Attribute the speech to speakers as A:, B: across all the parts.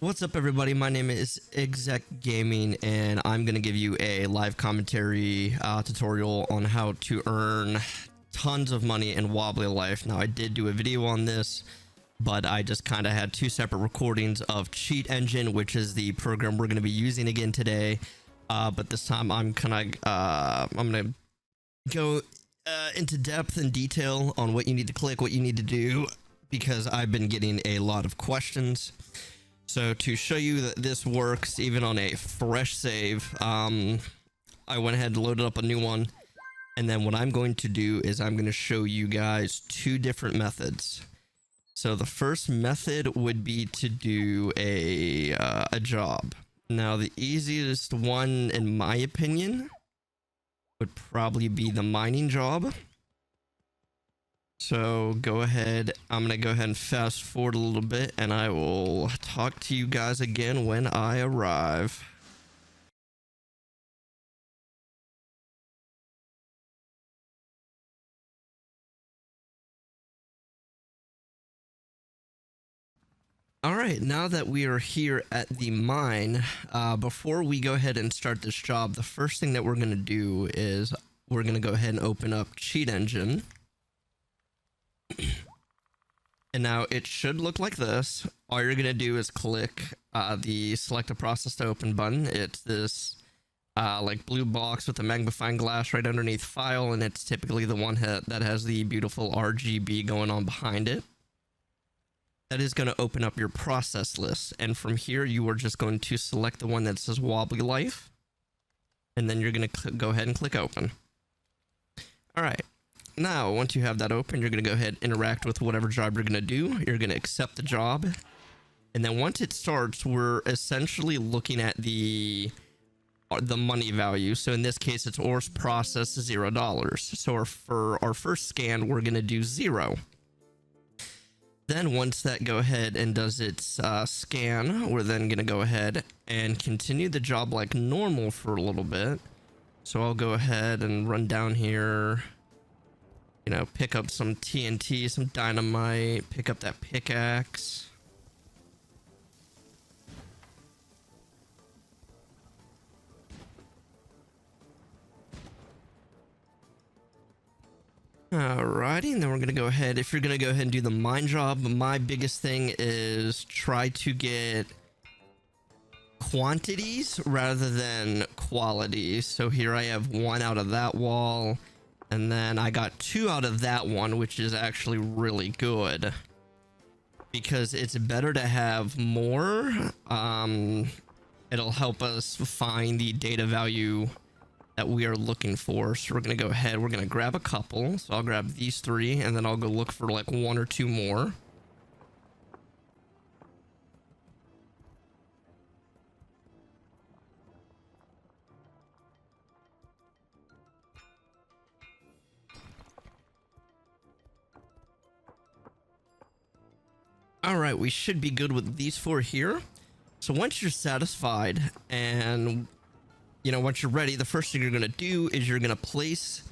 A: What's up, everybody? My name is ExecGaming, and I'm going to give you a live commentary tutorial on how to earn tons of money in Wobbly Life. Now, I did do a video on this, but I just kind of had two separate recordings of Cheat Engine, which is the program we're going to be using again today. But this time, I'm going to go into depth and detail on what you need to click, what you need to do, because I've been getting a lot of questions. So to show you that this works even on a fresh save, I went ahead and loaded up a new one, and then what I'm going to do is I'm going to show you guys two different methods. So the first method would be to do a job. Now, the easiest one, in my opinion, would probably be the mining job. So go ahead, I'm going to go ahead and fast forward a little bit, and I will talk to you guys again when I arrive. All right, now that we are here at the mine, before we go ahead and start this job, the first thing that we're going to do is we're going to go ahead and open up Cheat Engine. And now it should look like this. All you're going to do is click the select a process to open button. It's this like blue box with a magnifying glass right underneath file, and it's typically the one that has the beautiful RGB going on behind it. That is going to open up your process list, and from here you are just going to select the one that says Wobbly Life, and then you're going to go ahead and click open. All right. Now, once you have that open, you're going to go ahead and interact with whatever job you're going to do. You're going to accept the job. And then once it starts, we're essentially looking at the money value. So in this case, it's ores processed $0. So for our first scan, we're going to do 0. Then once that go ahead and does its scan, we're then going to go ahead and continue the job like normal for a little bit. So I'll go ahead and run down here. You know, pick up some TNT, some dynamite, pick up that pickaxe. Alrighty, and then we're gonna go ahead. If you're gonna go ahead and do the mine job, my biggest thing is try to get quantities rather than qualities. So here I have 1 out of that wall. And then I got 2 out of that one, which is actually really good. Because it's better to have more. It'll help us find the data value that we are looking for. So we're going to go ahead. We're going to grab a couple. So I'll grab these 3, and then I'll go look for like 1 or 2 more. All right, we should be good with these 4 here. So once you're satisfied and, you know, once you're ready, the first thing you're going to do is you're going to place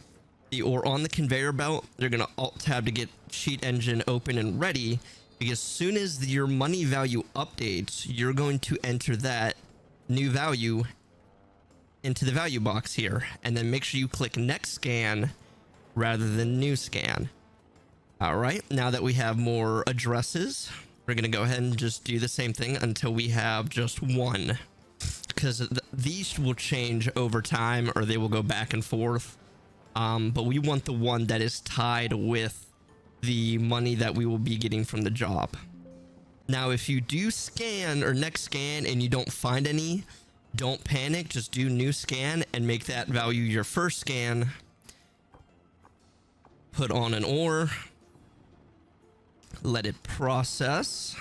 A: the ore on the conveyor belt. You're going to alt tab to get Cheat Engine open and ready, because as soon as your money value updates, you're going to enter that new value into the value box here. And then make sure you click next scan rather than new scan. All right, now that we have more addresses, we're going to go ahead and just do the same thing until we have just 1. Because these will change over time, or they will go back and forth. But we want the one that is tied with the money that we will be getting from the job. Now, if you do scan or next scan and you don't find any, don't panic. Just do new scan and make that value your first scan. Put on an ore. Let it process.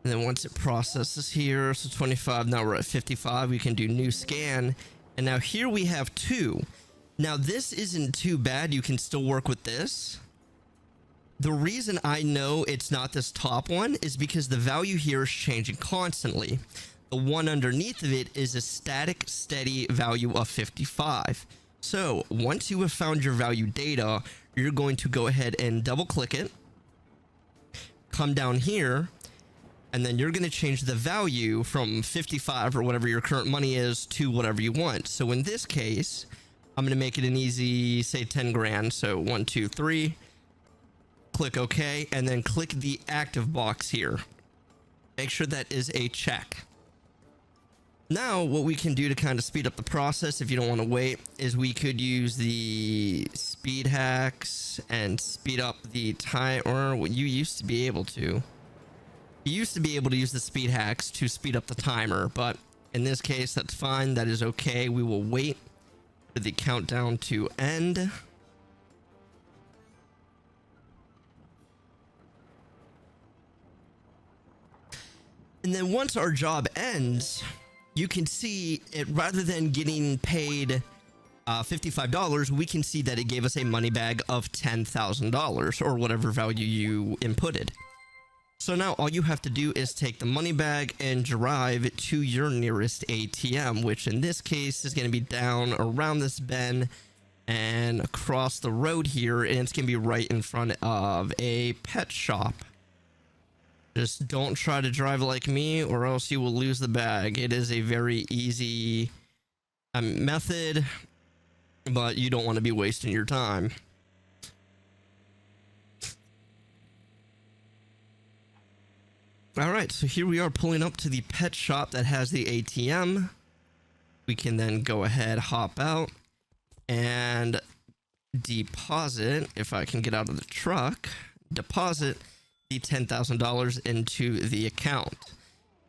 A: And then once it processes here, so 25, now we're at 55, we can do new scan. And now here we have 2. Now this isn't too bad. You can still work with this. The reason I know it's not this top one is because the value here is changing constantly. The one underneath of it is a static, steady value of 55. So once you have found your value data, you're going to go ahead and double click it. come down here, and then you're going to change the value from 55 or whatever your current money is to whatever you want. So in this case, I'm going to make it an easy, say 10 grand. So 1, 2, 3, click OK, and then click the active box here. Make sure that is a check. Now, what we can do to kind of speed up the process, if you don't want to wait, is we could use the speed hacks and speed up the time, or what you used to be able to. You used to be able to use the speed hacks to speed up the timer, but in this case, that's fine. That is okay. We will wait for the countdown to end. And then once our job ends, you can see it, rather than getting paid $55, we can see that it gave us a money bag of $10,000 or whatever value you inputted. So now all you have to do is take the money bag and drive to your nearest ATM, which in this case is going to be down around this bend and across the road here, and it's going to be right in front of a pet shop. Just don't try to drive like me, or else you will lose the bag. It is a very easy method, but you don't want to be wasting your time. All right, so here we are pulling up to the pet shop that has the ATM. We can then go ahead, hop out, and deposit, if I can get out of the truck, deposit the $10,000 into the account.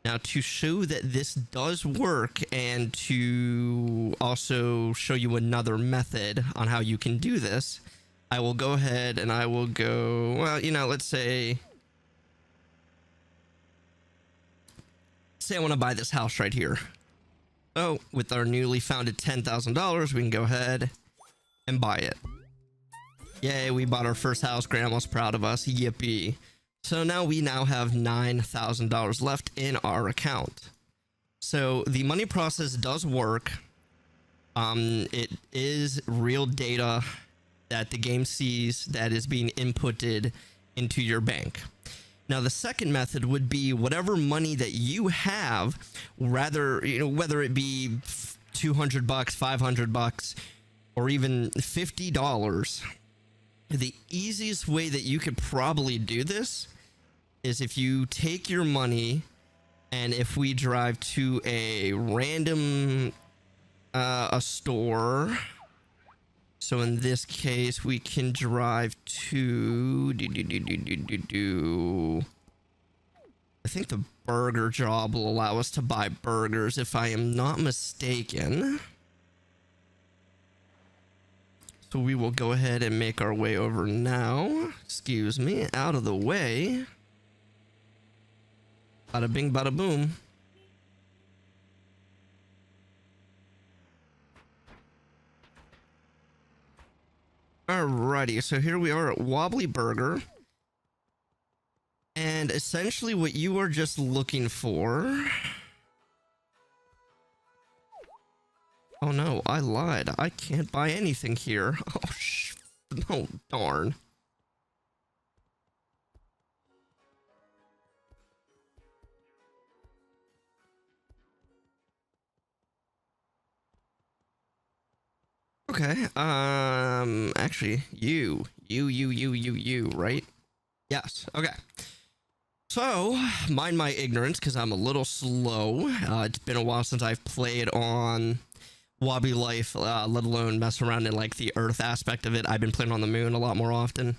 A: Now, to show that this does work and to also show you another method on how you can do this, I will go ahead and I will go, well, you know, let's say I want to buy this house right here. So with our newly founded $10,000, we can go ahead and buy it. Yay, we bought our first house. Grandma's proud of us. Yippee. So now we have $9,000 left in our account. So the money process does work. It is real data that the game sees that is being inputted into your bank. Now, the second method would be whatever money that you have, rather, you know, whether it be $200, $500, or even $50. The easiest way that you could probably do this is if you take your money, and if we drive to a random a store. So in this case, we can drive to I think the burger job will allow us to buy burgers, if I am not mistaken. So we will go ahead and make our way over now. Excuse me, out of the way. Bada bing, bada boom. Alrighty, so here we are at Wobbly Burger. And essentially what you are just looking for... Oh no, I lied. I can't buy anything here. Oh, darn. Okay, actually, you, right? Yes, okay. So, mind my ignorance, because I'm a little slow. It's been a while since I've played on Wobbly Life, let alone mess around in, like, the Earth aspect of it. I've been playing on the moon a lot more often.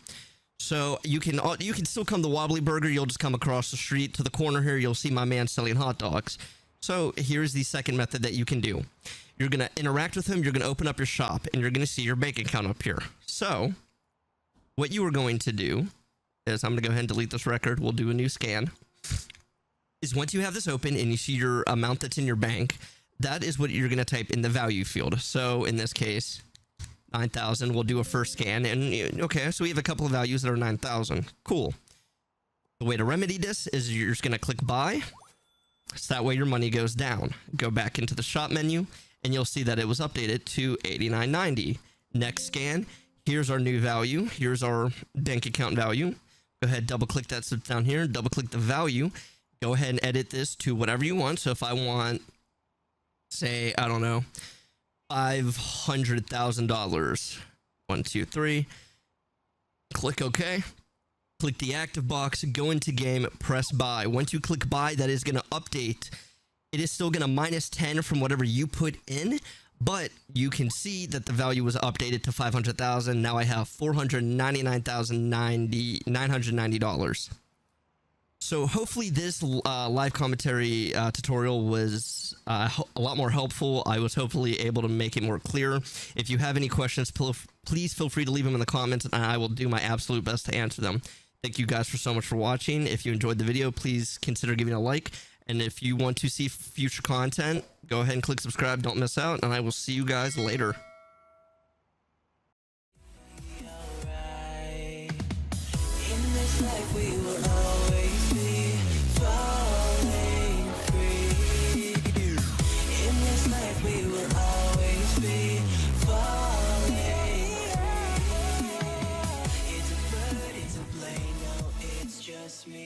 A: So, you can still come to Wobbly Burger. You'll just come across the street to the corner here. You'll see my man selling hot dogs. So, here's the second method that you can do. You're going to interact with him, you're going to open up your shop, and you're going to see your bank account up here. So, what you are going to do is, I'm going to go ahead and delete this record, we'll do a new scan, is once you have this open and you see your amount that's in your bank, that is what you're going to type in the value field. So, in this case, 9,000, we'll do a first scan, and okay, so we have a couple of values that are 9,000. Cool. The way to remedy this is you're just going to click buy, so that way your money goes down. Go back into the shop menu, and you'll see that it was updated to $89.90. Next scan, here's our new value. Here's our bank account value. Go ahead, double click that switch down here, double click the value. Go ahead and edit this to whatever you want. So if I want, say, I don't know, $500,000. 1, 2, 3. Click OK. Click the active box, go into game, press buy. Once you click buy, that is going to update. It is still going to minus 10 from whatever you put in, but you can see that the value was updated to 500,000. Now I have $499,990. So hopefully this live commentary tutorial was a lot more helpful. I was hopefully able to make it more clear. If you have any questions, please feel free to leave them in the comments, and I will do my absolute best to answer them. Thank you guys so much for watching. If you enjoyed the video, please consider giving a like. And if you want to see future content, go ahead and click subscribe. Don't miss out, and I will see you guys later.